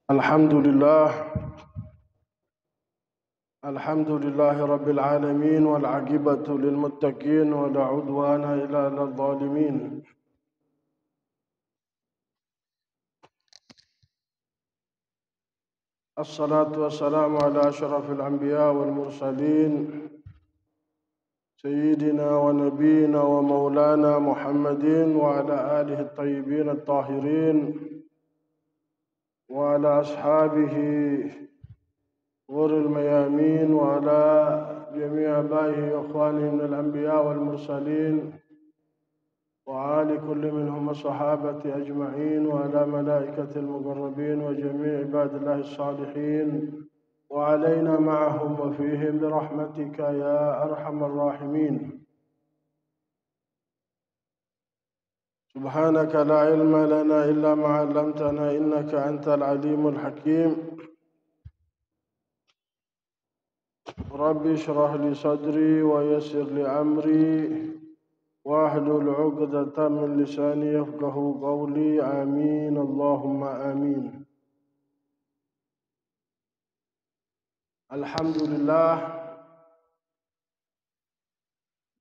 Alhamdulillah Alhamdulillahi Rabbil Alamin wal aqibatu lil muttaqin wa la udwana illa 'alal zalimin. Assalatu wassalamu ala asyrafil anbiya wal mursalin sayyidina wa nabiyyina wa maulana Muhammadin wa ala alihi at-tayyibin at-tahirin wa ala ashabihi غر الميامين وعلى جميع آبائه وإخوانه من الأنبياء والمرسلين وعلى كل منهم الصحابة أجمعين وعلى ملائكة المقربين وجميع عباد الله الصالحين وعلينا معهم وفيهم برحمتك يا أرحم الراحمين. سبحانك لا علم لنا إلا ما علمتنا إنك أنت العليم الحكيم. Rabbi shrah li sadri wa yassir li amri wahlul 'uqdatam min lisani yafqahu qawli. Amin Allahumma amin. Alhamdulillah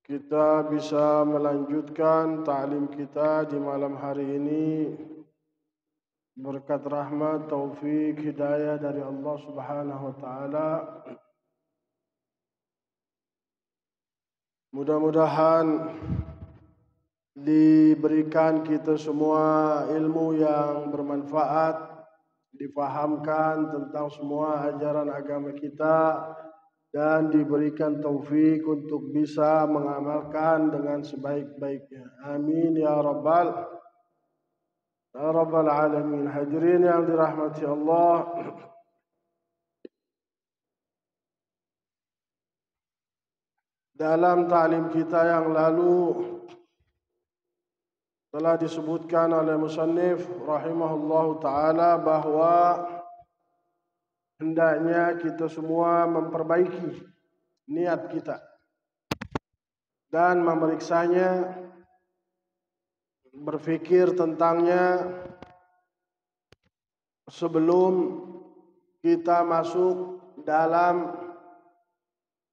kita bisa melanjutkan ta'lim kita di malam hari ini berkat rahmat, taufik, hidayah dari Allah Subhanahu wa taala. Mudah-mudahan diberikan kita semua ilmu yang bermanfaat, difahamkan tentang semua ajaran agama kita, dan diberikan taufik untuk bisa mengamalkan dengan sebaik-baiknya. Amin ya rabbal alamin. Hadirin yang dirahmati Allah, dalam ta'lim kita yang lalu telah disebutkan oleh musannif rahimahullahu ta'ala bahwa hendaknya kita semua memperbaiki niat kita dan memeriksanya, berfikir tentangnya sebelum kita masuk dalam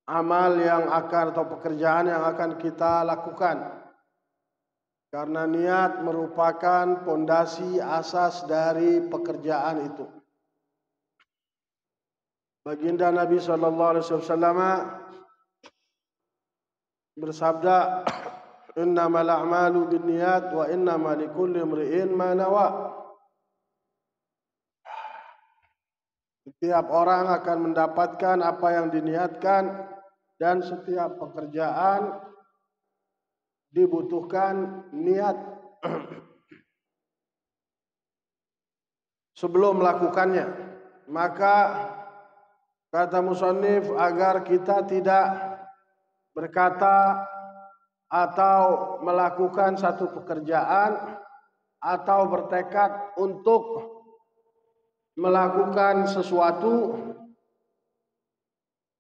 amal yang akan atau pekerjaan yang akan kita lakukan. Karena niat merupakan pondasi asas dari pekerjaan itu. Baginda Nabi sallallahu alaihi wasallam bersabda, "Innamal a'malu binniyat wa innamal likulli imri'in ma nawa." Setiap orang akan mendapatkan apa yang diniatkan, dan setiap pekerjaan dibutuhkan niat sebelum melakukannya. Maka kata musannif, agar kita tidak berkata atau melakukan satu pekerjaan atau bertekad untuk melakukan sesuatu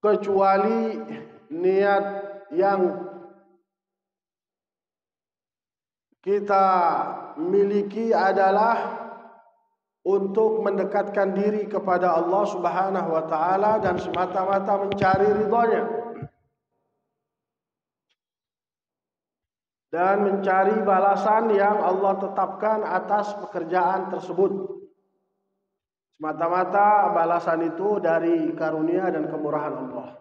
kecuali niat yang kita miliki adalah untuk mendekatkan diri kepada Allah Subhanahu wa taala dan semata-mata mencari ridhonya dan mencari balasan yang Allah tetapkan atas pekerjaan tersebut. Semata-mata balasan itu dari karunia dan kemurahan Allah.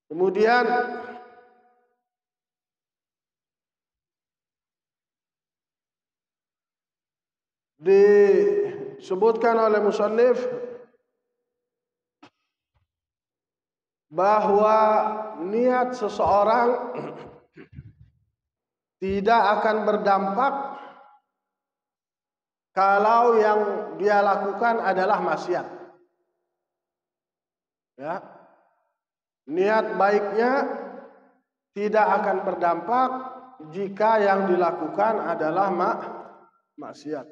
Kemudian disebutkan oleh musannif bahwa niat seseorang tidak akan berdampak kalau yang dia lakukan adalah maksiat. Ya. Niat baiknya tidak akan berdampak jika yang dilakukan adalah maksiat.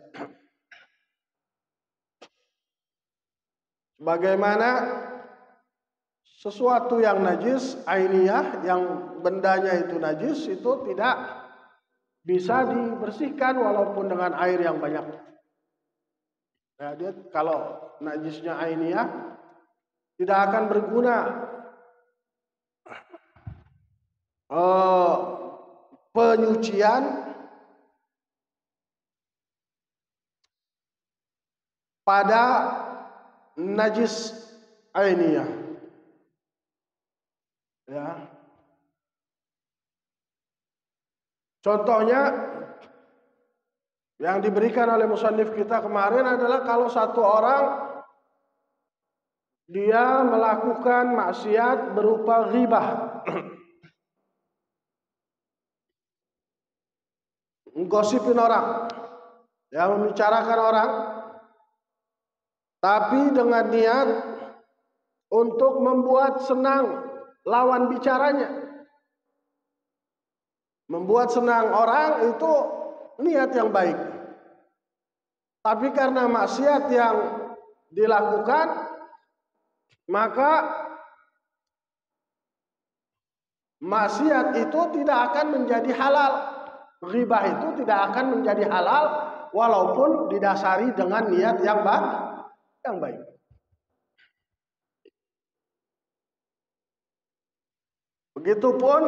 Bagaimana sesuatu yang najis, ainiyah, yang bendanya itu najis, itu tidak bisa dibersihkan walaupun dengan air yang banyak. Nah, dia kalau najisnya ainiyah tidak akan berguna penyucian pada najis ainiyah. Ya. Contohnya yang diberikan oleh musannif kita kemarin adalah kalau satu orang dia melakukan maksiat berupa ghibah. Menggosipin orang, ya, membicarakan orang, tapi dengan niat untuk membuat senang lawan bicaranya. Membuat senang orang itu niat yang baik. Tapi karena maksiat yang dilakukan, maka maksiat itu tidak akan menjadi halal. Ghibah itu tidak akan menjadi halal walaupun didasari dengan niat yang baik. Begitupun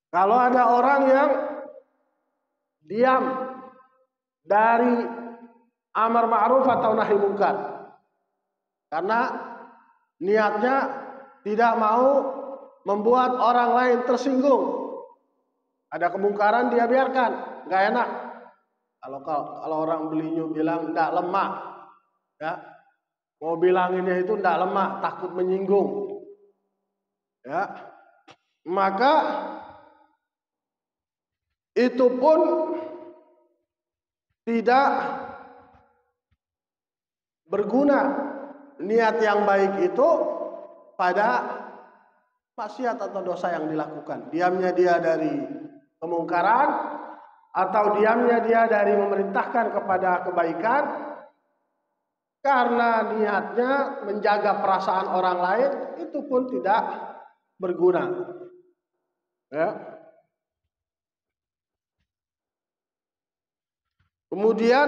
kalau ada orang yang diam dari amar ma'ruf atau nahi munkar karena niatnya tidak mau membuat orang lain tersinggung. Ada kemungkaran dia biarkan, nggak enak. Kalau orang Belinyu bilang ndak lemak, ya, mau bilanginnya itu ndak lemak, takut menyinggung, ya, maka itu pun tidak berguna niat yang baik itu pada maksiat atau dosa yang dilakukan. Diamnya dia dari kemungkaran atau diamnya dia dari memerintahkan kepada kebaikan karena niatnya menjaga perasaan orang lain, itu pun tidak berguna. Ya. Kemudian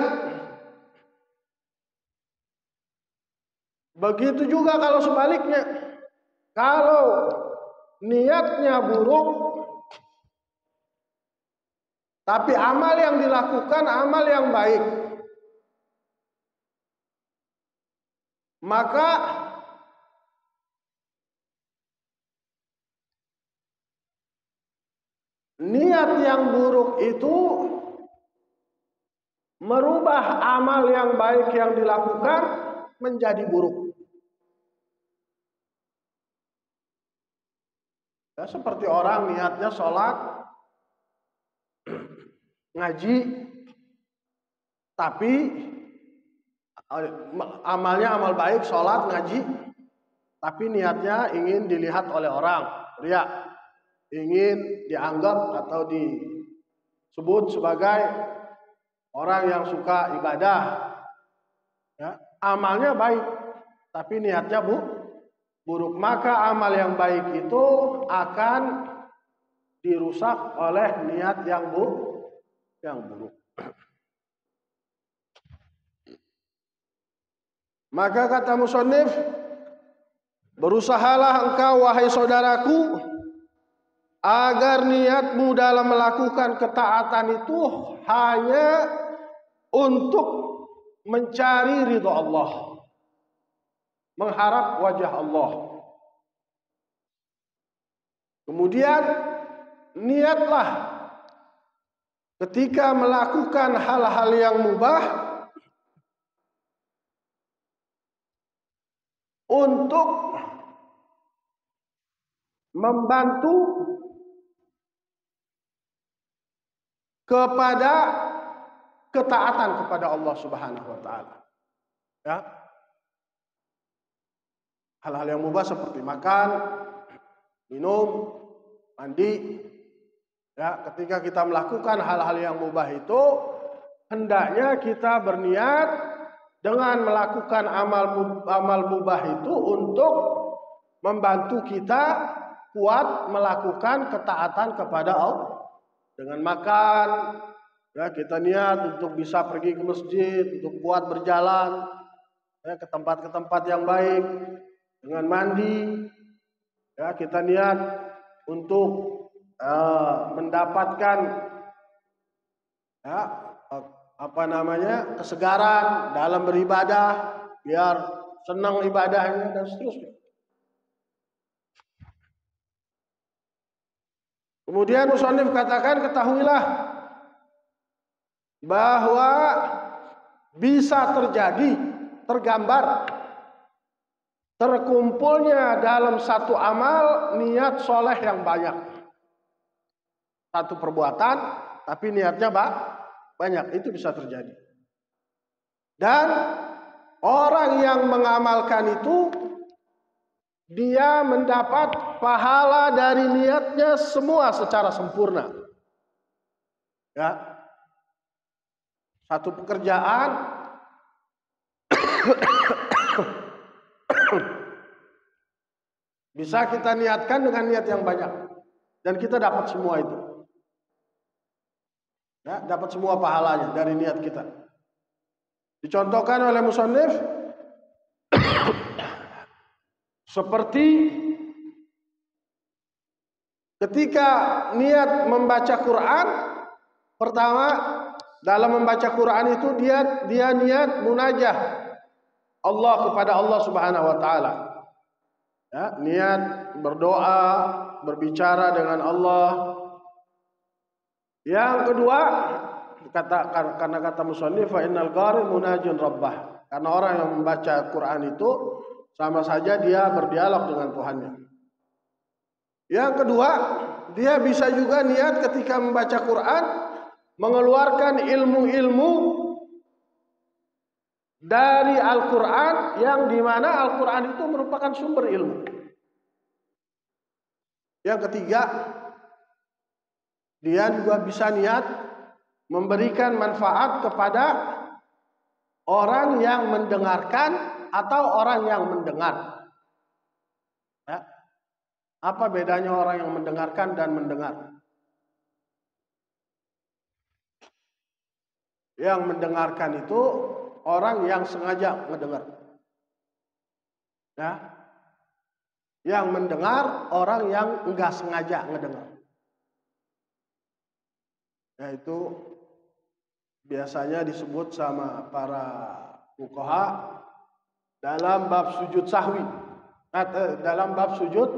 begitu juga kalau sebaliknya. Kalau niatnya buruk tapi amal yang dilakukan amal yang baik, maka niat yang buruk itu merubah amal yang baik yang dilakukan menjadi buruk. Ya, seperti orang niatnya sholat, ngaji, tapi amalnya amal baik, sholat, ngaji, tapi niatnya ingin dilihat oleh orang, riya, ingin dianggap atau disebut sebagai orang yang suka ibadah. Ya, amalnya baik, tapi niatnya buruk, maka amal yang baik itu akan dirusak oleh niat yang buruk. Maka kata musannif, berusahalah engkau wahai saudaraku agar niatmu dalam melakukan ketaatan itu hanya untuk mencari ridha Allah, mengharap wajah Allah. Kemudian niatlah ketika melakukan hal-hal yang mubah untuk membantu kepada ketaatan kepada Allah Subhanahu wa taala. Ya. Hal-hal yang mubah seperti makan, minum, mandi. Ya, ketika kita melakukan hal-hal yang mubah itu hendaknya kita berniat dengan melakukan amal mubah itu untuk membantu kita kuat melakukan ketaatan kepada Allah. Dengan makan, ya kita niat untuk bisa pergi ke masjid, untuk kuat berjalan, ya, ke tempat yang baik. Dengan mandi, ya kita niat untuk mendapatkan ya, kesegaran dalam beribadah, biar senang ibadahnya dan seterusnya. Kemudian musannif katakan, ketahuilah bahwa bisa terjadi, tergambar, terkumpulnya dalam satu amal niat soleh yang banyak. Satu perbuatan, tapi niatnya banyak, itu bisa terjadi. Dan orang yang mengamalkan itu, dia mendapat pahala dari niatnya semua secara sempurna. Ya. Satu pekerjaan bisa kita niatkan dengan niat yang banyak dan kita dapat semua itu. Ya, dapat semua pahalanya dari niat kita. Dicontohkan oleh musannif seperti ketika niat membaca Quran, pertama dalam membaca Quran itu dia niat munajah Allah kepada Allah Subhanahu wa taala. Ya, niat berdoa, berbicara dengan Allah. Yang kedua, karena kata musannif fa innal qari munajin rabbah. Karena orang yang membaca Quran itu sama saja dia berdialog dengan Tuhannya. Yang kedua, dia bisa juga niat ketika membaca Quran mengeluarkan ilmu-ilmu dari Al-Quran yang dimana Al-Quran itu merupakan sumber ilmu. Yang ketiga, dia juga bisa niat memberikan manfaat kepada orang yang mendengarkan atau orang yang mendengar. Ya. Apa bedanya orang yang mendengarkan dan mendengar? Yang mendengarkan itu orang yang sengaja mendengar. Ya. Yang mendengar orang yang enggak sengaja mendengar. Yaitu biasanya disebut sama para fuqaha dalam bab sujud sahwi, dalam bab sujud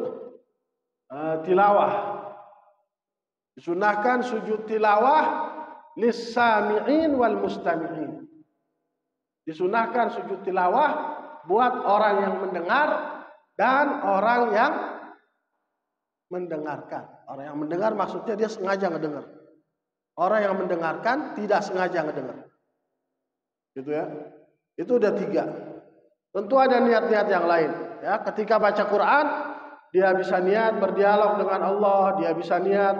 tilawah. Disunahkan sujud tilawah lis-sami'in wal mustami'in. Disunahkan sujud tilawah buat orang yang mendengar dan orang yang mendengarkan. Orang yang mendengar maksudnya dia sengaja mendengar. Orang yang mendengarkan tidak sengaja mendengar. Gitu ya. Itu udah 3. Tentu ada niat-niat yang lain. Ya, ketika baca Quran, dia bisa niat berdialog dengan Allah, dia bisa niat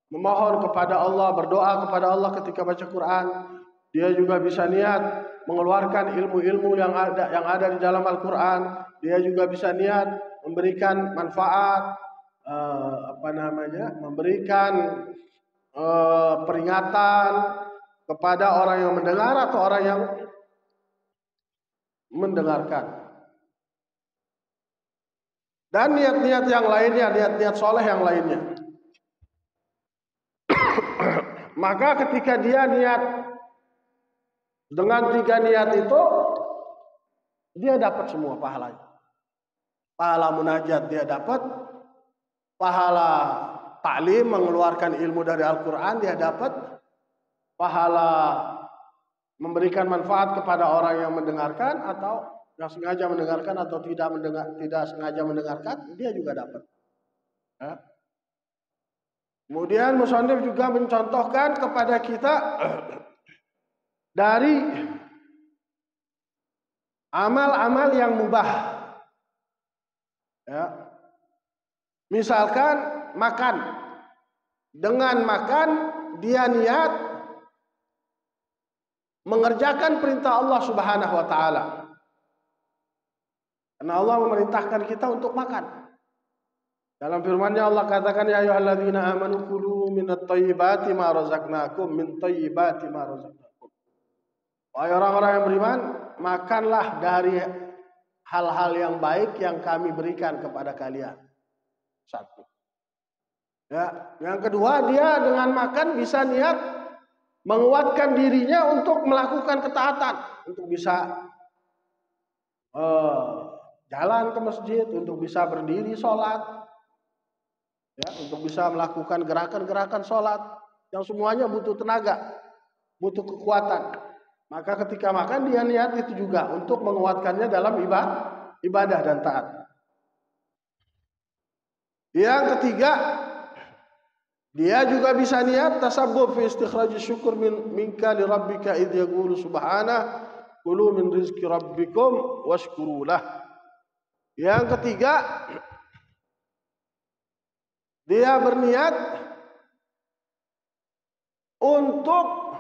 memohon kepada Allah, berdoa kepada Allah ketika baca Quran. Dia juga bisa niat mengeluarkan ilmu-ilmu yang ada di dalam Al-Quran. Dia juga bisa niat memberikan manfaat, memberikan peringatan kepada orang yang mendengar atau orang yang mendengarkan. Dan niat-niat yang lainnya, niat-niat soleh yang lainnya. Maka ketika dia niat dengan 3 niat itu, dia dapat semua pahalanya. Pahala munajat dia dapat, pahala ta'lim mengeluarkan ilmu dari Al-Quran dia dapat, pahala memberikan manfaat kepada orang yang mendengarkan atau yang sengaja mendengarkan atau tidak sengaja mendengarkan, dia juga dapat. Ya. Kemudian musannif juga mencontohkan kepada kita dari amal-amal yang mubah. Ya. Misalkan makan. Dengan makan dia niat mengerjakan perintah Allah Subhanahu wa taala. Karena Allah memerintahkan kita untuk makan. Dalam firman-Nya Allah katakan, ya ayyuhalladzina amanu kulu minat thayyibati ma razaqnakum min thayyibati ma razaqnakum. Wahai orang-orang yang beriman, makanlah dari hal-hal yang baik yang kami berikan kepada kalian. Satu. Ya, yang kedua, dia dengan makan bisa niat menguatkan dirinya untuk melakukan ketaatan, untuk bisa jalan ke masjid, untuk bisa berdiri sholat, ya, untuk bisa melakukan gerakan-gerakan sholat yang semuanya butuh tenaga, butuh kekuatan. Maka ketika makan dia niat itu juga untuk menguatkannya dalam ibadah dan taat. Yang ketiga, dia juga bisa niat tasabbub fi istikhraj syukur minka li rabbika idh yaqulu subhanahu kulu min rizqi rabbikum washkurulah. Yang ketiga, dia berniat untuk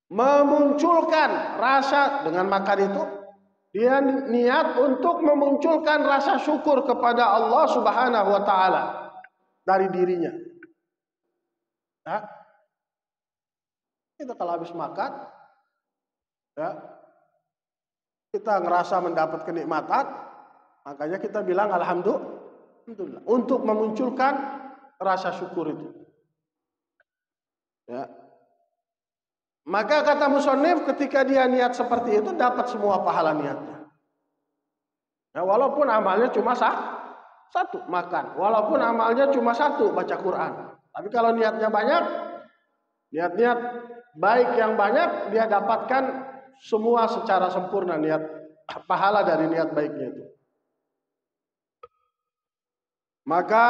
memunculkan rasa dengan makan itu, dia niat untuk memunculkan rasa syukur kepada Allah Subhanahu wa taala dari dirinya. Ya. Kita kalau habis makan, ya, kita ngerasa mendapat kenikmatan, makanya kita bilang alhamdulillah untuk memunculkan rasa syukur itu. Ya. Maka kata musannif, ketika dia niat seperti itu dapat semua pahala niatnya. Ya, walaupun amalnya cuma satu, makan. Walaupun amalnya cuma satu, baca Quran. Tapi kalau niatnya banyak, niat-niat baik yang banyak, dia dapatkan semua secara sempurna niat pahala dari niat baiknya itu. Maka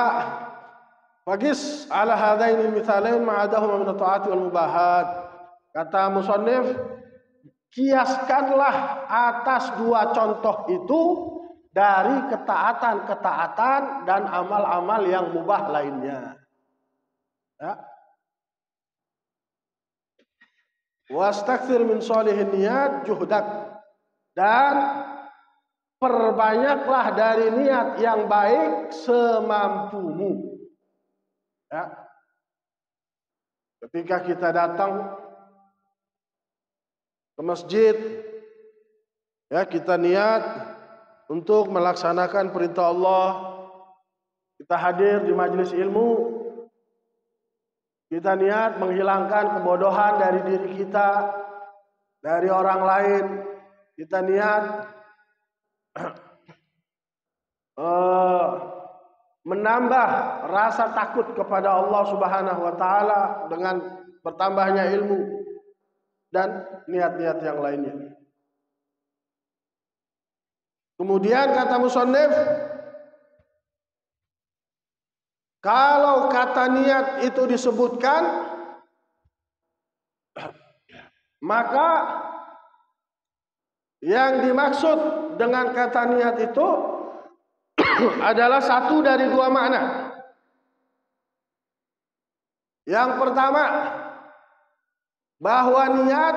faqis ala hadaini mithalain ma'adahuma min at-ta'ati wal mubahat. Kata musannif, kiaskanlah atas dua contoh itu dari ketaatan-ketaatan dan amal-amal yang mubah lainnya. Ya. Wastakthir min sholihin niyat juhdak. Dan perbanyaklah dari niat yang baik semampumu. Ya. Ketika kita datang ke masjid, ya, kita niat untuk melaksanakan perintah Allah. Kita hadir di majelis ilmu, kita niat menghilangkan kebodohan dari diri kita, dari orang lain. Kita niat menambah rasa takut kepada Allah Subhanahu wa taala dengan bertambahnya ilmu dan niat-niat yang lainnya. Kemudian kata musannif, kalau kata niat itu disebutkan, maka yang dimaksud dengan kata niat itu adalah satu dari dua makna. Yang pertama, bahwa niat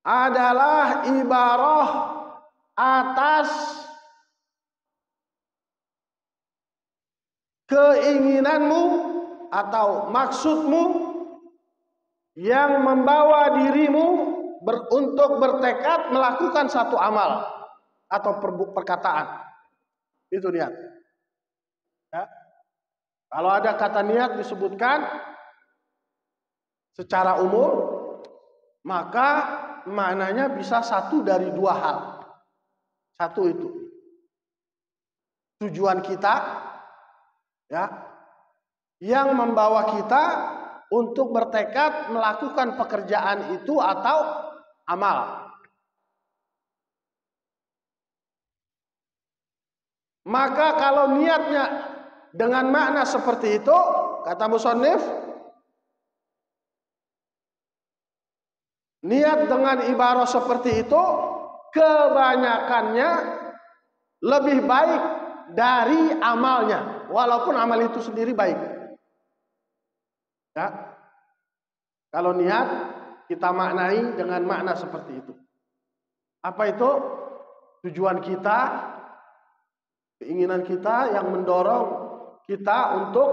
adalah ibarah atas keinginanmu atau maksudmu yang membawa dirimu untuk bertekad melakukan satu amal atau perkataan. Itu niat. Ya. Kalau ada kata niat disebutkan secara umum, maka maknanya bisa satu dari dua hal. Satu itu tujuan kita, ya, yang membawa kita untuk bertekad melakukan pekerjaan itu atau amal. Maka kalau niatnya dengan makna seperti itu, kata musannif, niat dengan ibarah seperti itu kebanyakannya lebih baik dari amalnya, walaupun amal itu sendiri baik. Ya. Kalau niat kita maknai dengan makna seperti itu. Apa itu? Tujuan kita Keinginan kita yang mendorong kita untuk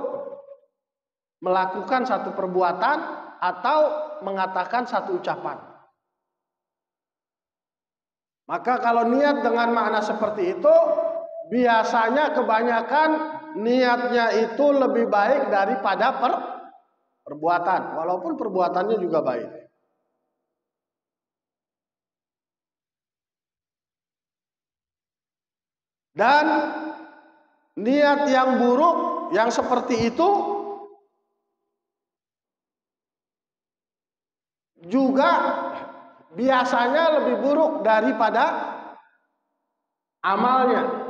melakukan satu perbuatan atau mengatakan satu ucapan. Maka kalau niat dengan makna seperti itu, biasanya kebanyakan niatnya itu lebih baik daripada perbuatan, walaupun perbuatannya juga baik. Dan niat yang buruk yang seperti itu juga biasanya lebih buruk daripada amalnya.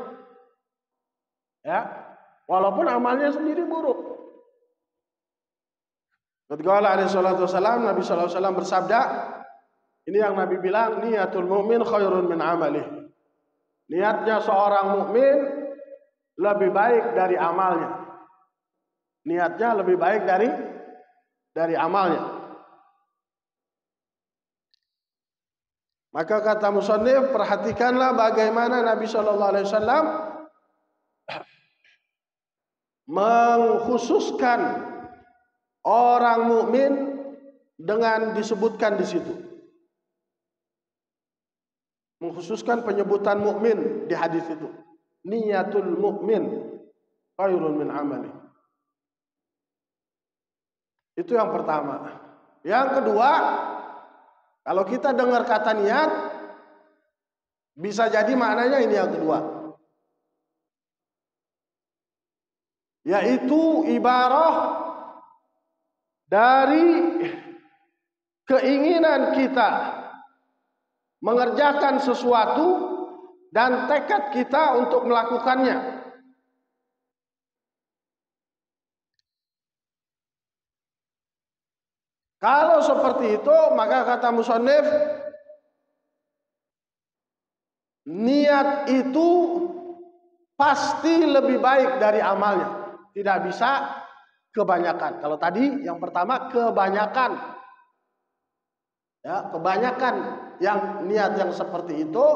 Ya, walaupun amalnya sendiri buruk. Ketika alaihi salatu wasallam, Nabi sallallahu alaihi wasallam bersabda, ini yang Nabi bilang, niatul mu'min khairun min amalih. Niatnya seorang mukmin lebih baik dari amalnya. Niatnya lebih baik dari amalnya. Maka kata musannif, perhatikanlah bagaimana Nabi sallallahu alaihi wasallam mengkhususkan orang mukmin dengan disebutkan di situ. Mengkhususkan penyebutan mukmin di hadis itu. Niyatul mukmin khairun min amali. Itu yang pertama. Yang kedua, kalau kita dengar kata niat, bisa jadi maknanya ini yang kedua. Yaitu ibarah dari keinginan kita mengerjakan sesuatu dan tekad kita untuk melakukannya. Kalau seperti itu, maka kata musannif, niat itu pasti lebih baik dari amalnya. Tidak bisa kebanyakan. Kalau tadi yang pertama kebanyakan. Ya, kebanyakan yang niat yang seperti itu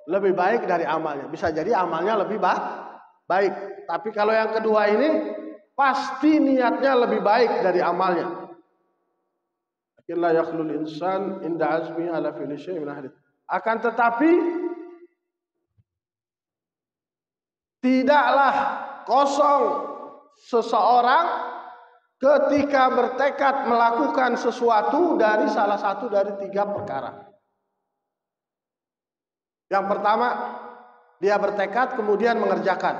lebih baik dari amalnya. Bisa jadi amalnya lebih baik. Tapi kalau yang kedua ini pasti niatnya lebih baik dari amalnya. La yakhlul insan inda azmi ala fi'li syai'in min ahli. Akan tetapi tidaklah kosong seseorang ketika bertekad melakukan sesuatu dari salah satu dari 3 perkara. Yang pertama, dia bertekad kemudian mengerjakan.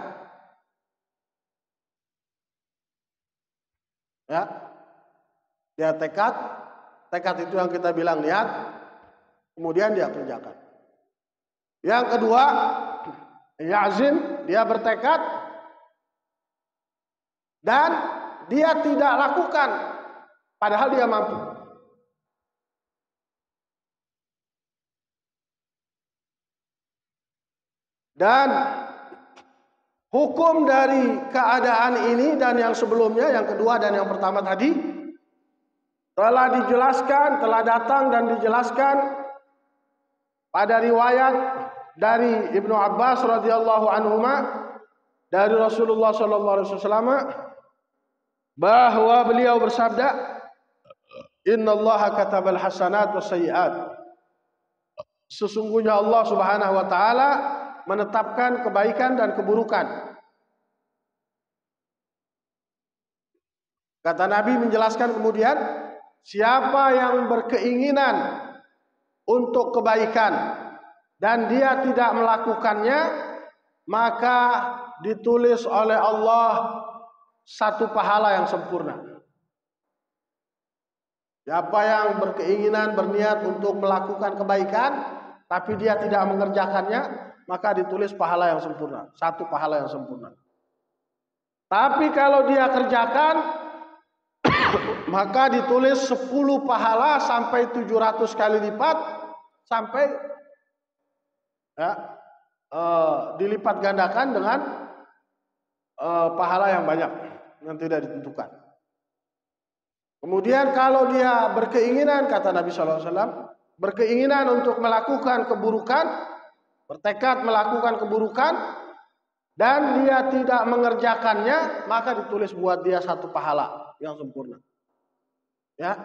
Ya. Dia tekad itu yang kita bilang niat, kemudian dia kerjakan. Yang kedua, yazim, dia bertekad dan dia tidak lakukan padahal dia mampu. Dan hukum dari keadaan ini dan yang sebelumnya, yang kedua dan yang pertama tadi telah dijelaskan, telah datang dan dijelaskan pada riwayat dari Ibnu Abbas radhiyallahu anhuma dari Rasulullah sallallahu alaihi wasallam bahwa beliau bersabda, "Innallaha katabal hasanat was sayyi'at." Sesungguhnya Allah Subhanahu wa taala menetapkan kebaikan dan keburukan. Kata Nabi menjelaskan kemudian, siapa yang berkeinginan untuk kebaikan dan dia tidak melakukannya, maka ditulis oleh Allah satu pahala yang sempurna. Siapa yang berkeinginan, berniat untuk melakukan kebaikan, tapi dia tidak mengerjakannya, maka ditulis pahala yang sempurna. Satu pahala yang sempurna. Tapi kalau dia kerjakan, maka ditulis 10 pahala sampai 700 kali lipat, sampai ya, dilipat gandakan dengan pahala yang banyak yang tidak ditentukan. Kemudian kalau dia berkeinginan, kata Nabi SAW, berkeinginan untuk melakukan keburukan, bertekad melakukan keburukan, dan dia tidak mengerjakannya, maka ditulis buat dia satu pahala yang sempurna. Ya,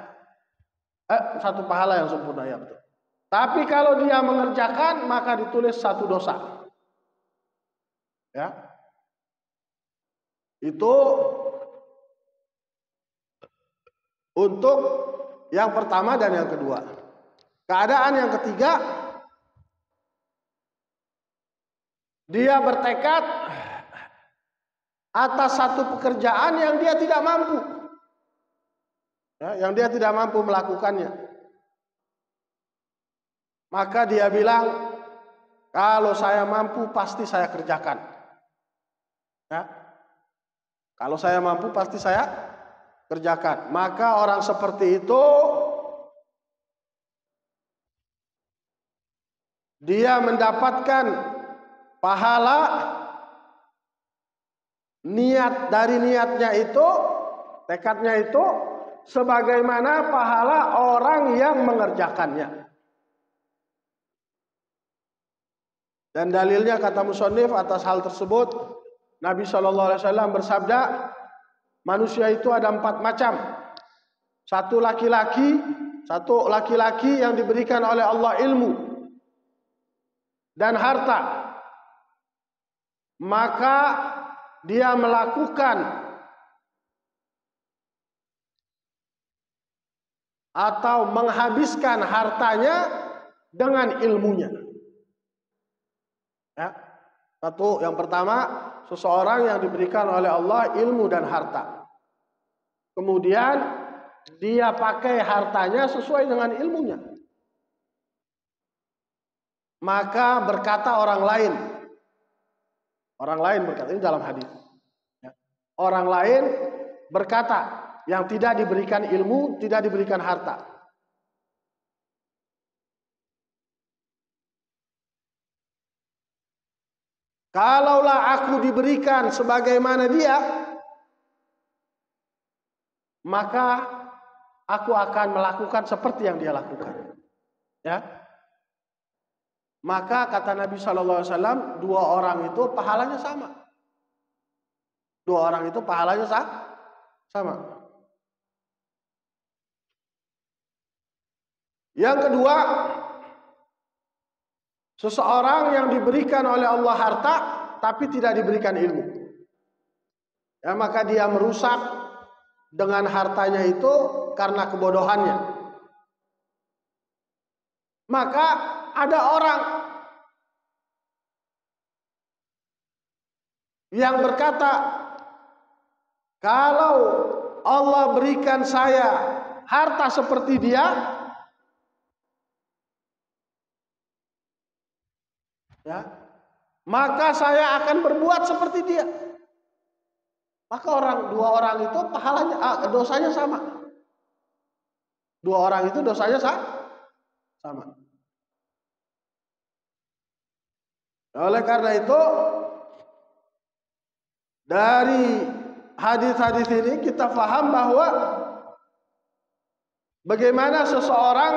satu pahala yang sempurna, ya betul. Tapi kalau dia mengerjakan, maka ditulis satu dosa. Ya, itu untuk yang pertama dan yang kedua. Keadaan yang ketiga, dia bertekad atas satu pekerjaan yang dia tidak mampu, ya, yang dia tidak mampu melakukannya. Maka dia bilang, kalau saya mampu pasti saya kerjakan. Ya, kalau saya mampu pasti saya kerjakan. Maka orang seperti itu dia mendapatkan pahala niat dari niatnya itu, tekadnya itu, sebagaimana pahala orang yang mengerjakannya. Dan dalilnya kata musannif atas hal tersebut, Nabi SAW bersabda, manusia itu ada 4 macam. Satu laki-laki yang diberikan oleh Allah ilmu dan harta, maka dia melakukan atau menghabiskan hartanya dengan ilmunya. Ya, satu, yang pertama, seseorang yang diberikan oleh Allah ilmu dan harta. Kemudian dia pakai hartanya sesuai dengan ilmunya. Maka berkata orang lain berkata, ini dalam hadis. Ya. Orang lain berkata, yang tidak diberikan ilmu, tidak diberikan harta. Kalaulah aku diberikan sebagaimana dia, maka aku akan melakukan seperti yang dia lakukan. Ya. Maka kata Nabi SAW, 2 orang itu pahalanya sama. 2 orang itu pahalanya sama. Yang kedua, seseorang yang diberikan oleh Allah harta tapi tidak diberikan ilmu. Ya, maka dia merusak dengan hartanya itu karena kebodohannya. Maka ada orang yang berkata, kalau Allah berikan saya harta seperti dia, ya, maka saya akan berbuat seperti dia. Maka 2 orang itu pahalanya, dosanya sama. 2 orang itu dosanya sama. Oleh karena itu, dari hadis-hadis ini kita paham bahwa bagaimana seseorang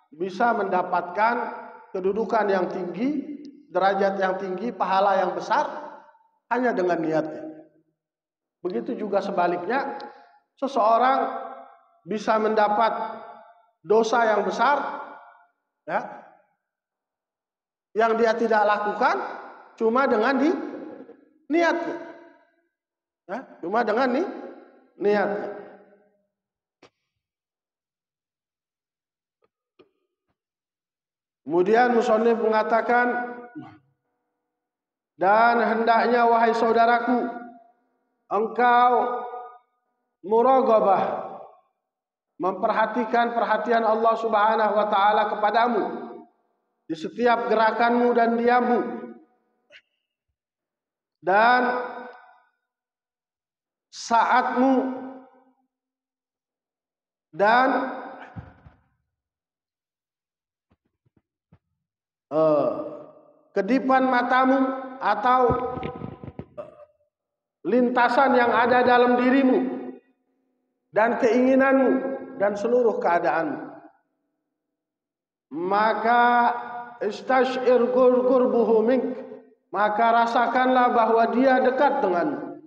bisa mendapatkan kedudukan yang tinggi, derajat yang tinggi, pahala yang besar hanya dengan niatnya. Begitu juga sebaliknya, seseorang bisa mendapat dosa yang besar, ya, yang dia tidak lakukan cuma dengan niatnya. Ya, cuma dengan niatnya. Kemudian musannif mengatakan, dan hendaknya wahai saudaraku, engkau muraqabah, memperhatikan perhatian Allah Subhanahu wa taala kepadamu di setiap gerakanmu dan diammu, dan saatmu, dan kedipan matamu atau lintasan yang ada dalam dirimu dan keinginanmu dan seluruh keadaanmu. Maka istash'ir qurbuhu mink, maka rasakanlah bahwa dia dekat denganmu.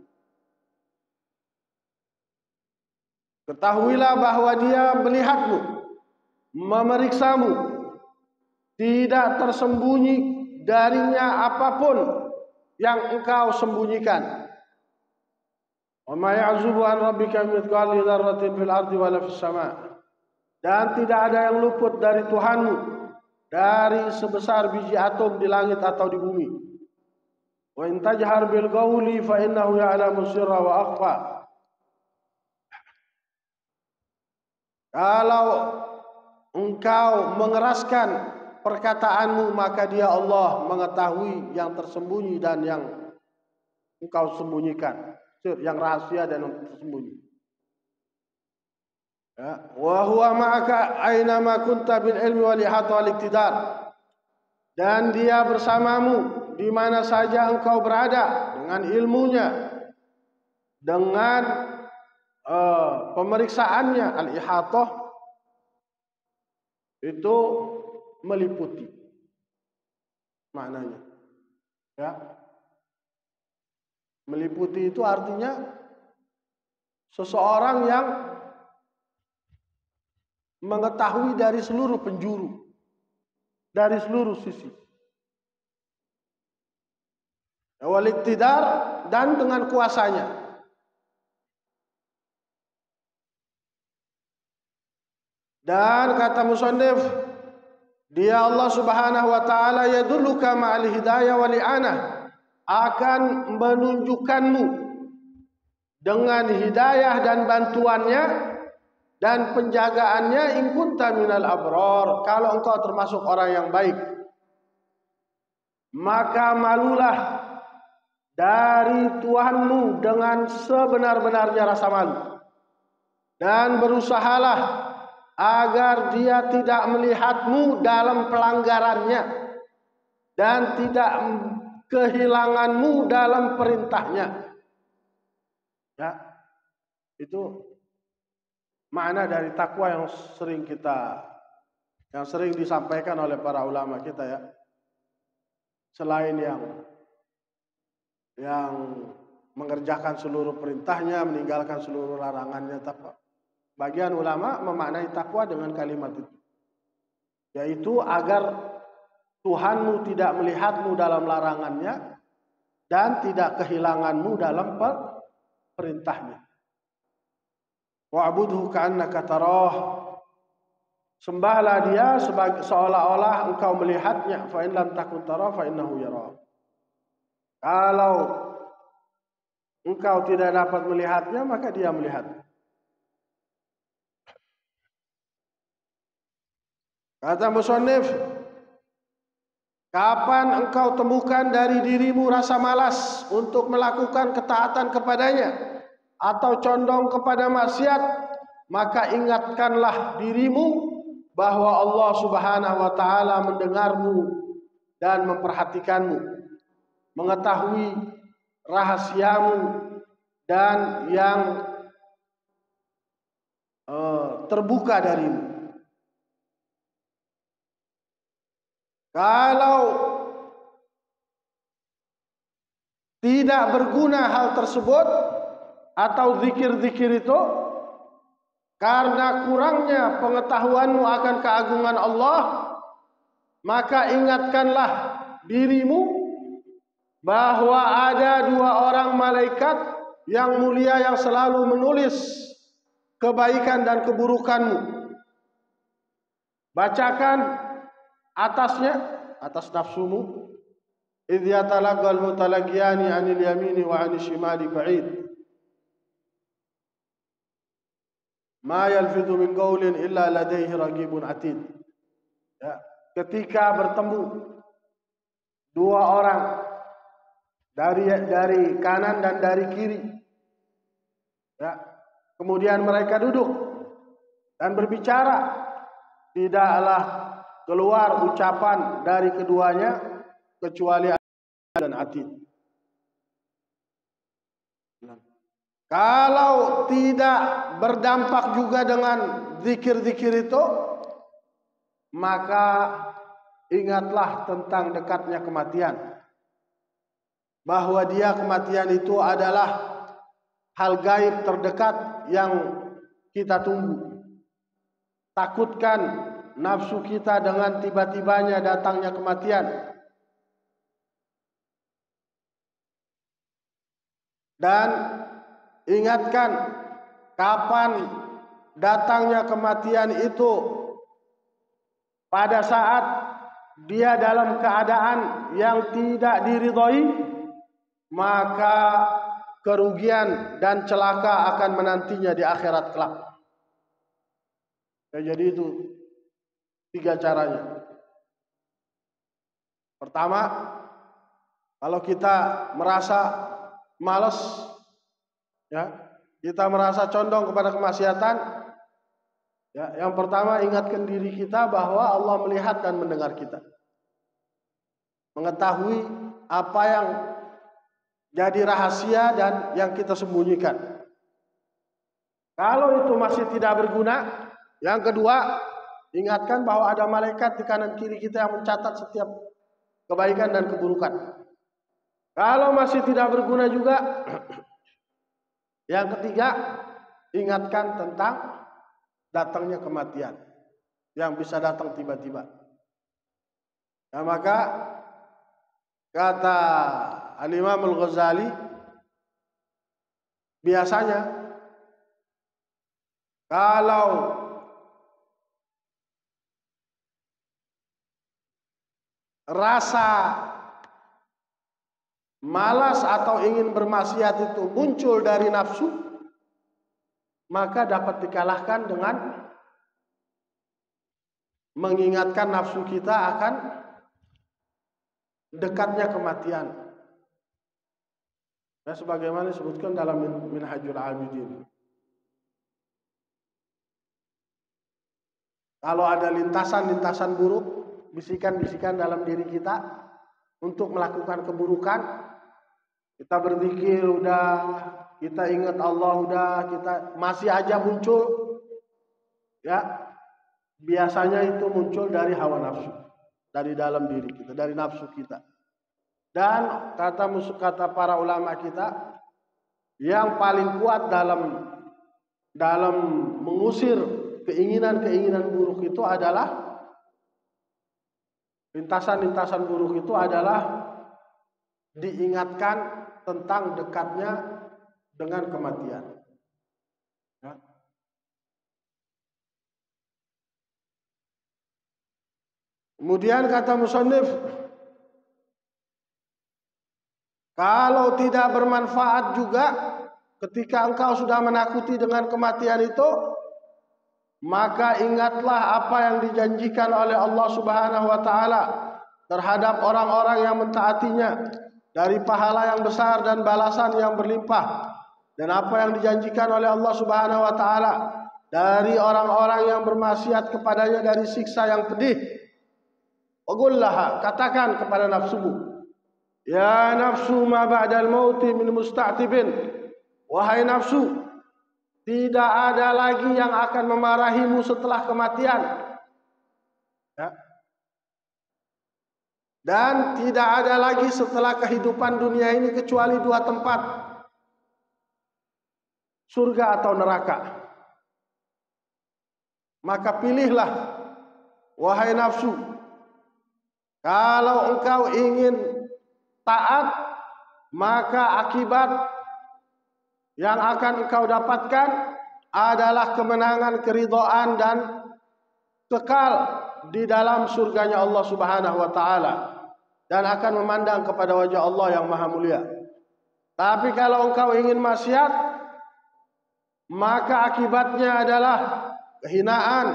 Ketahuilah bahwa dia melihatmu, memeriksamu, tidak tersembunyi darinya apapun yang engkau sembunyikan. Wa ma ya'zubu an rabbika mithqalu dzarratin fil ardi wala fis sama'. Dan tidak ada yang luput dari Tuhanmu dari sebesar biji atom di langit atau di bumi. Wa in tajhar bil qawli fa innahu ya'lamu sirra wa akhfa. Kalau engkau mengeraskan perkataanmu, maka dia Allah mengetahui yang tersembunyi dan yang engkau sembunyikan, yang rahasia dan yang tersembunyi. Ya, wa huwa ma'aka aina ma kunta bil ilmi wal ihata wal iktidar. Dan dia bersamamu di mana saja engkau berada dengan ilmunya, dengan pemeriksaannya. Al-ihatah itu meliputi maknanya, ya. Meliputi itu artinya seseorang yang mengetahui dari seluruh penjuru, dari seluruh sisi. Wal iktidar, dan dengan kuasanya. Dan kata musannif, dia Allah Subhanahu wa taala yadulluka ma'al hidayah wal i'anah, akan menunjukkanmu dengan hidayah dan bantuannya dan penjagaannya, in kunta minal abrar, kalau engkau termasuk orang yang baik. Maka malulah dari Tuhanmu dengan sebenar-benarnya rasa malu, dan berusahalah agar dia tidak melihatmu dalam pelanggarannya dan tidak kehilanganmu dalam perintahnya. Ya, itu makna dari takwa yang sering disampaikan oleh para ulama kita, ya. Selain yang mengerjakan seluruh perintahnya, meninggalkan seluruh larangannya, takwa. Bagian ulama memaknai takwa dengan kalimat itu, yaitu agar Tuhanmu tidak melihatmu dalam larangannya dan tidak kehilanganmu dalam perintahnya. Wa'budhu ka'annaka tarah, sembahlah dia seolah-olah engkau melihatnya. Fa in lam takun tarah fa innahu yarah. Kalau engkau tidak dapat melihatnya, maka dia melihatnya. Kata musannif, kapan engkau temukan dari dirimu rasa malas untuk melakukan ketaatan kepadanya atau condong kepada maksiat, maka ingatkanlah dirimu bahwa Allah Subhanahu wa taala mendengarmu dan memperhatikanmu, mengetahui rahasiamu dan yang terbuka darimu. Kalau tidak berguna hal tersebut atau zikir-zikir itu, karena kurangnya pengetahuanmu akan keagungan Allah, maka ingatkanlah dirimu bahwa ada 2 orang malaikat yang mulia yang selalu menulis kebaikan dan keburukanmu. Bacakan atasnya, atas nafsumu, idh yatalaqal mutalaqiyani 'anil yamini wa 'anil shimali qa'id, ma yalfidhu min qawlin illa ladayhi raqibun atid. Ya, ketika bertemu 2 orang dari kanan dan dari kiri, ya, kemudian mereka duduk dan berbicara, tidaklah keluar ucapan dari keduanya kecuali dan atid. Kalau tidak berdampak juga dengan zikir-zikir itu, maka ingatlah tentang dekatnya kematian. bahwa dia kematian itu adalah hal gaib terdekat yang kita tunggu. Takutkan nafsu kita dengan tiba-tibanya datangnya kematian. Dan ingatkan kapan datangnya kematian itu, pada saat dia dalam keadaan yang tidak diridhoi, maka kerugian dan celaka akan menantinya di akhirat kelak. Ya, jadi itu 3 caranya. Pertama, kalau kita merasa malas, ya, kita merasa condong kepada kemaksiatan, ya, yang pertama ingatkan diri kita bahwa Allah melihat dan mendengar kita, mengetahui apa yang jadi rahasia dan yang kita sembunyikan. Kalau itu masih tidak berguna, yang kedua, ingatkan bahwa ada malaikat di kanan kiri kita yang mencatat setiap kebaikan dan keburukan. Kalau masih tidak berguna juga, yang ketiga, ingatkan tentang datangnya kematian yang bisa datang tiba-tiba. Nah, maka kata Al-Imam Al-Ghazali, biasanya kalau rasa malas atau ingin bermaksiat itu muncul dari nafsu, maka dapat dikalahkan dengan mengingatkan nafsu kita akan dekatnya kematian. Ya, sebagaimana disebutkan dalam Minhajul Abidin. Kalau ada lintasan-lintasan buruk, bisikan-bisikan dalam diri kita untuk melakukan keburukan, kita berzikir udah, kita ingat Allah udah, kita masih aja muncul, ya, biasanya itu muncul dari hawa nafsu, dari dalam diri kita, dari nafsu kita. Dan kata para ulama kita, yang paling kuat dalam mengusir keinginan-keinginan buruk itu adalah, lintasan-lintasan buruk itu adalah diingatkan tentang dekatnya dengan kematian. Ya. Kemudian kata musannif, kalau tidak bermanfaat juga ketika engkau sudah menakuti dengan kematian itu, maka ingatlah apa yang dijanjikan oleh Allah Subhanahu wa taala terhadap orang-orang yang mentaatinya dari pahala yang besar dan balasan yang berlimpah, dan apa yang dijanjikan oleh Allah Subhanahu wa taala dari orang-orang yang bermaksiat kepadanya dari siksa yang pedih. Waqullaha, katakan kepada nafsumu, ya nafsu ma ba'dal mauti min musta'tibin, wahai nafsu, tidak ada lagi yang akan memarahimu setelah kematian, ya. Dan tidak ada lagi setelah kehidupan dunia ini kecuali 2 tempat, surga atau neraka. Maka pilihlah, wahai nafsu, kalau engkau ingin taat, maka akibat yang akan engkau dapatkan adalah kemenangan, keridhaan, dan kekal di dalam surganya Allah Subhanahu wa taala, dan akan memandang kepada wajah Allah yang maha mulia. Tapi kalau engkau ingin maksiat, maka akibatnya adalah kehinaan,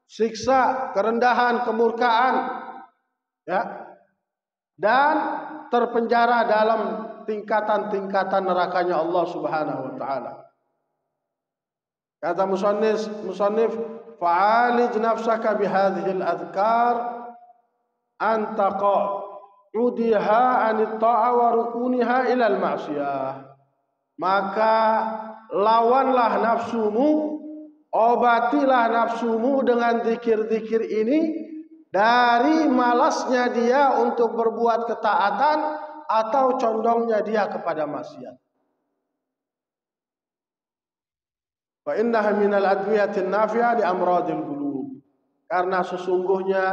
siksa, kerendahan, kemurkaan, ya, dan terpenjara dalam tingkatan-tingkatan nerakanya Allah Subhanahu wa taala. Kata musannif, fa'alij nafsaka bihadhihi al-adhkar an taqa'udiha anit ta'a wa rukuniha ila al-ma'siyah. Maka lawanlah nafsumu, obatilah nafsumu dengan zikir-zikir ini dari malasnya dia untuk berbuat ketaatan atau condongnya dia kepada maksiat. Wa innaha minal adwiyatin nafi'ah li amradil qulub. Karena sesungguhnya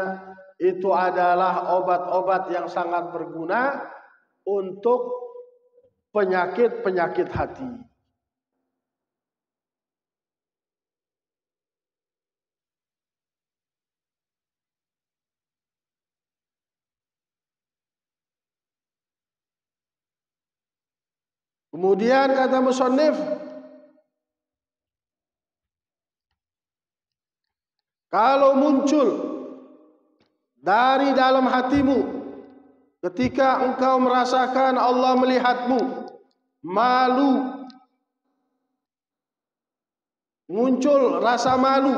itu adalah obat-obat yang sangat berguna untuk penyakit-penyakit hati. Kemudian kata musannif, kalau muncul dari dalam hatimu ketika engkau merasakan Allah melihatmu, malu, muncul rasa malu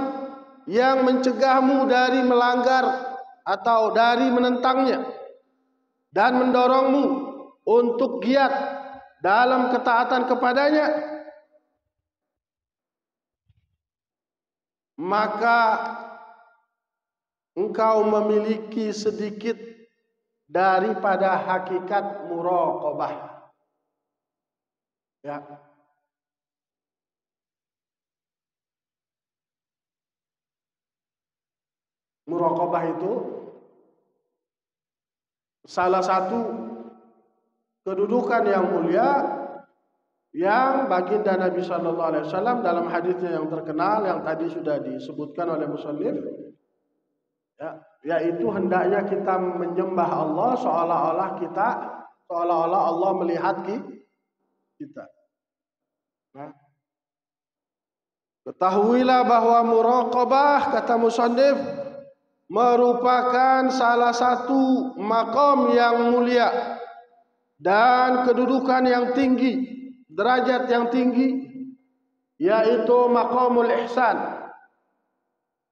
yang mencegahmu dari melanggar atau dari menentangnya dan mendorongmu untuk giat dalam ketaatan kepadanya, maka engkau memiliki sedikit daripada hakikat muraqabah. Ya. Muraqabah itu salah satu kedudukan yang mulia yang baginda Nabi Sallallahu Alaihi Wasallam dalam hadisnya yang terkenal yang tadi sudah disebutkan oleh musannif, ya, yaitu hendaknya kita menyembah Allah seolah-olah Allah melihat kita. Nah, ketahuilah bahwa muraqabah, kata musannif, merupakan salah satu maqam yang mulia dan kedudukan yang tinggi, derajat yang tinggi, yaitu maqamul ihsan,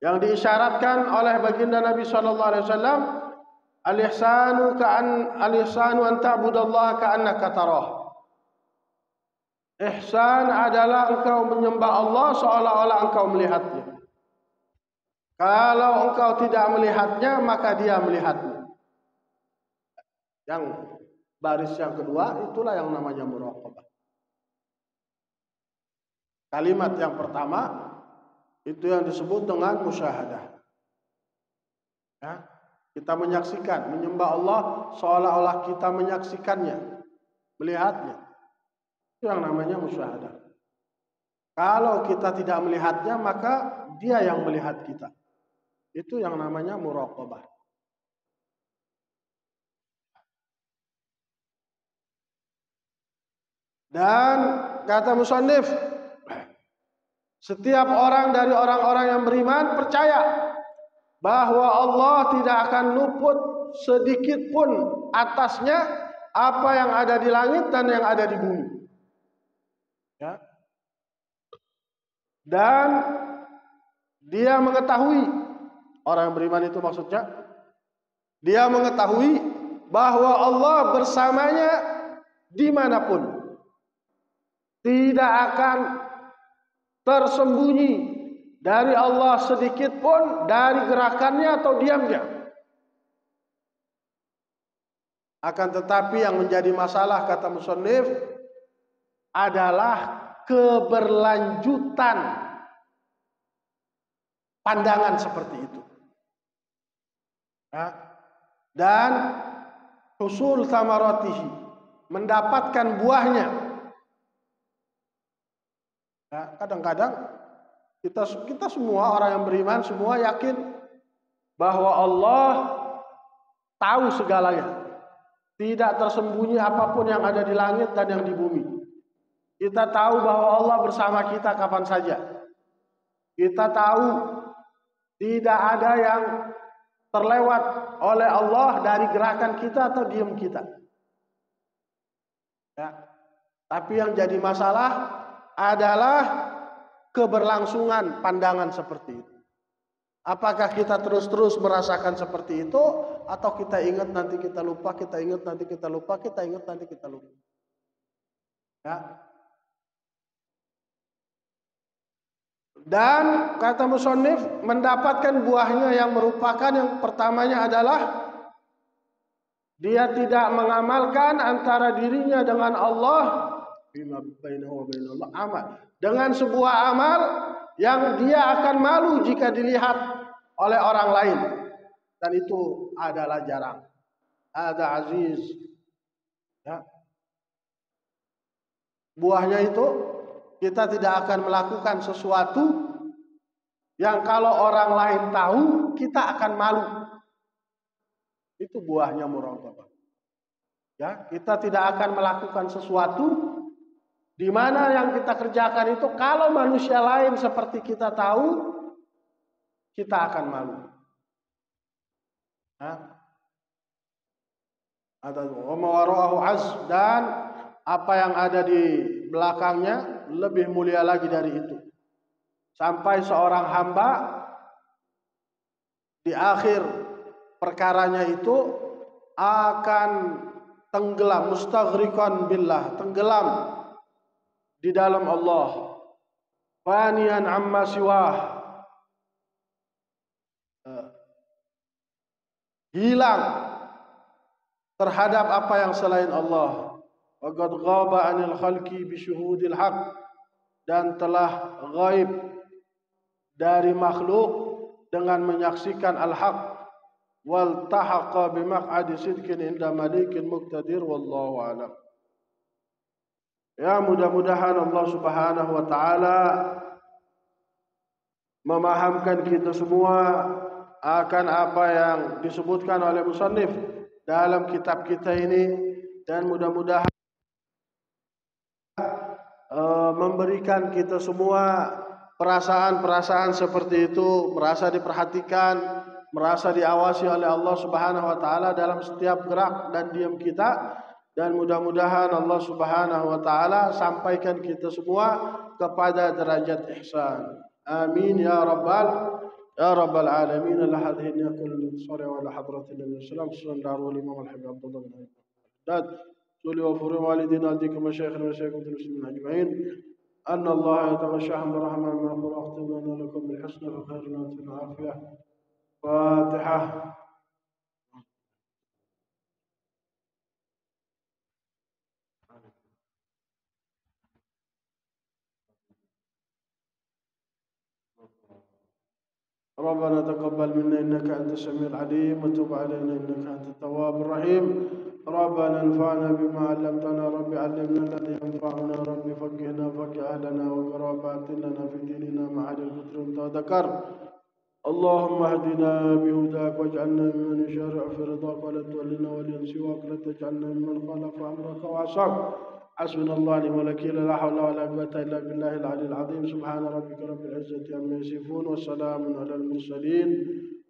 yang diisyaratkan oleh baginda Nabi sallallahu alaihi wasallam, al-ihsanu an ta'budallaha ka'annaka tarah. Ihsan adalah engkau menyembah Allah seolah-olah engkau melihatnya. Kalau engkau tidak melihatnya, maka dia melihatmu. Yang baris yang kedua, itulah yang namanya muraqabah. Kalimat yang pertama, itu yang disebut dengan musyahadah. Ya, kita menyaksikan, menyembah Allah seolah-olah kita menyaksikannya, melihatnya. Itu yang namanya musyahadah. Kalau kita tidak melihatnya, maka dia yang melihat kita. Itu yang namanya muraqabah. Dan kata musannif, setiap orang dari orang-orang yang beriman percaya bahwa Allah tidak akan luput sedikit pun atasnya apa yang ada di langit dan yang ada di bumi. Ya. Dan dia mengetahui, orang yang beriman itu maksudnya, dia mengetahui bahwa Allah bersamanya dimanapun. Tidak akan tersembunyi dari Allah sedikit pun dari gerakannya atau diamnya. Akan tetapi yang menjadi masalah, kata musannif, adalah keberlanjutan pandangan seperti itu. Ya. Dan husul samaratihi, mendapatkan buahnya. Ya, kadang-kadang kita semua orang yang beriman semua yakin bahwa Allah tahu segalanya. Tidak tersembunyi apapun yang ada di langit dan yang di bumi. Kita tahu bahwa Allah bersama kita kapan saja. Kita tahu tidak ada yang terlewat oleh Allah dari gerakan kita atau diam kita. Ya. Tapi yang jadi masalah adalah keberlangsungan pandangan seperti itu. Apakah kita terus-terus merasakan seperti itu, atau kita ingat nanti kita lupa, kita ingat nanti kita lupa, kita ingat nanti kita lupa. Ya. Dan kata musannif, mendapatkan buahnya yang merupakan yang pertamanya adalah dia tidak mengamalkan antara dirinya dengan Allah bima bainahu wa bainallah amal, dengan sebuah amal yang dia akan malu jika dilihat oleh orang lain, dan itu adalah jarang. Ada aziz, ya. Buahnya itu kita tidak akan melakukan sesuatu yang kalau orang lain tahu kita akan malu. Itu buahnya muraqabah. Ya, kita tidak akan melakukan sesuatu di mana yang kita kerjakan itu kalau manusia lain seperti kita tahu, kita akan malu. Ada wara'ahu az, dan apa yang ada di belakangnya lebih mulia lagi dari itu. Sampai seorang hamba di akhir perkaranya itu akan tenggelam, mustaghriqan billah, tenggelam di dalam Allah, faniyan amma siwah, hilang terhadap apa yang selain Allah. Wa qad ghaba 'anil khalqi bi syuhudil haq, dan telah ghaib dari makhluk dengan menyaksikan al-haq. Wal tahaqa bi maq'adi sidqin inda malikin muqtadir, wallahu a'lam. Ya, mudah-mudahan Allah Subhanahu wa taala memahamkan kita semua akan apa yang disebutkan oleh musannif dalam kitab kita ini, dan mudah-mudahan memberikan kita semua perasaan-perasaan seperti itu, merasa diperhatikan, merasa diawasi oleh Allah Subhanahu wa taala dalam setiap gerak dan diam kita, dan mudah-mudahan Allah Subhanahu wa taala sampaikan kita semua kepada derajat ihsan. Amin ya rabbal alamin. La hadhihi yakul sari wa la hadratin nabi sallallahu alaihi wasallam imam al-habib Abdullah bin Haddad صلي وفر والدينا ديك مشايخنا ومشايخ المسلمين اجمعين ان الله يتغشاهم برحمه من يقول اختم لنا لكم بالحسنى فخير في العافيه. فاتحه. ربنا تقبل منا انك انت السميع العليم وتب علينا انك انت التواب الرحيم. ربنا انفعنا بما علمتنا، رب علمنا الذي ينفعنا، رب فقهنا فقه اهلنا وقرابات لنا في ديننا مع الكتر وذكر. اللهم اهدنا بهداك واجعلنا ممن يشارع في رضاك ولا تولنا وليا سواك، لا تجعلنا ممن خالف امرك وعصاك. حسبنا الله ونعم الوكيل، لا حول ولا قوة إلا بالله العلي العظيم. سبحان ربك رب العزة عما يصفون والسلام على المرسلين،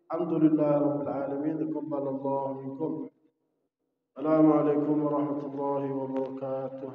الحمد لله رب العالمين. تقبل الله منكم. السلام عليكم ورحمة الله وبركاته.